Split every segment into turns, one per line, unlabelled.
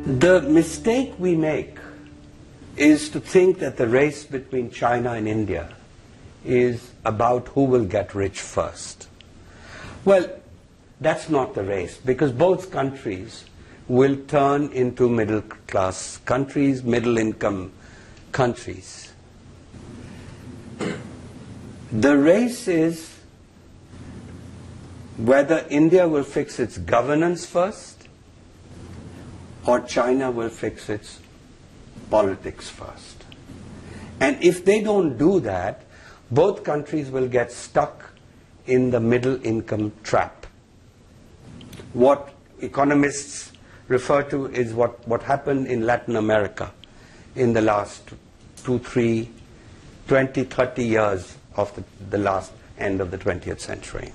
The mistake we make is to think that the race between China and India is about who will get rich first. Well, that's not the race, because both countries will turn into middle class countries, middle income countries. The race is whether India will fix its governance first or China will fix its politics first. And if they don't do that, both countries will get stuck in the middle income trap. What economists refer to is what happened in Latin America in the last 20, 30 years of the last end of the 20th century.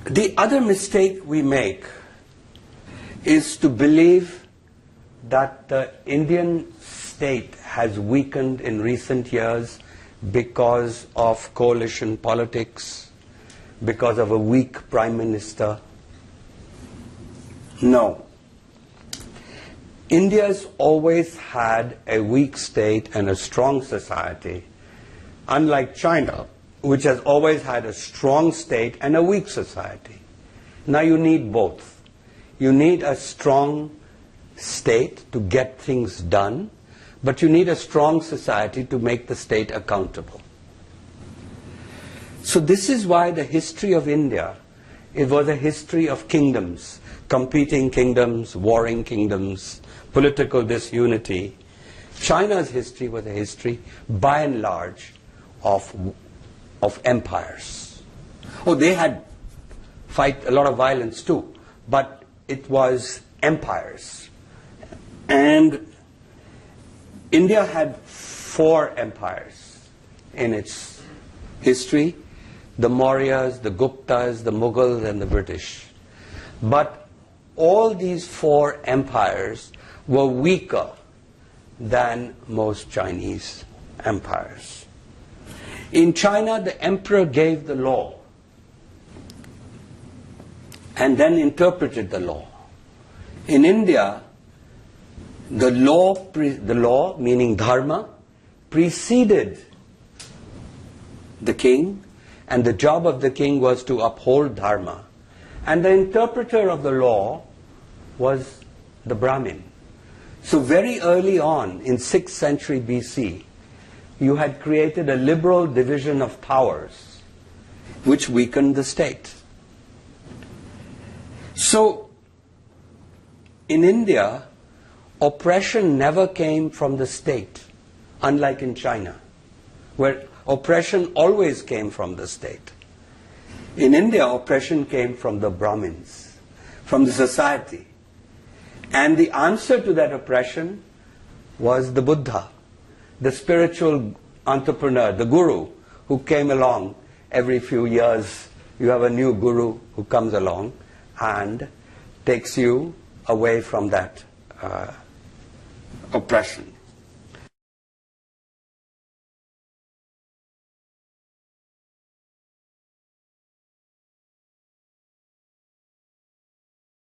The other mistake we make is to believe that the Indian state has weakened in recent years because of coalition politics, because of a weak prime minister. No. India's always had a weak state and a strong society, unlike China, which has always had a strong state and a weak society. Now you need both. You need a strong state to get things done, but you need a strong society to make the state accountable. So this is why the history of India, it was a history of kingdoms, competing kingdoms, warring kingdoms, political disunity. China's history was a history, by and large, of empires. Oh, they had a lot of violence too, but it was empires. And India had 4 empires in its history: the Mauryas, the Guptas, the Mughals, and the British. But all these 4 empires were weaker than most Chinese empires. In China, the emperor gave the law and then interpreted the law. In India, the law, meaning dharma, preceded the king, and the job of the king was to uphold dharma. And the interpreter of the law was the Brahmin. So very early on, in 6th century BC, you had created a liberal division of powers, which weakened the state. So, in India, oppression never came from the state, unlike in China, where oppression always came from the state. In India, oppression came from the Brahmins, from the society. And the answer to that oppression was the Buddha, the spiritual entrepreneur, the guru, who came along every few years. You have a new guru who comes along and takes you away from that oppression.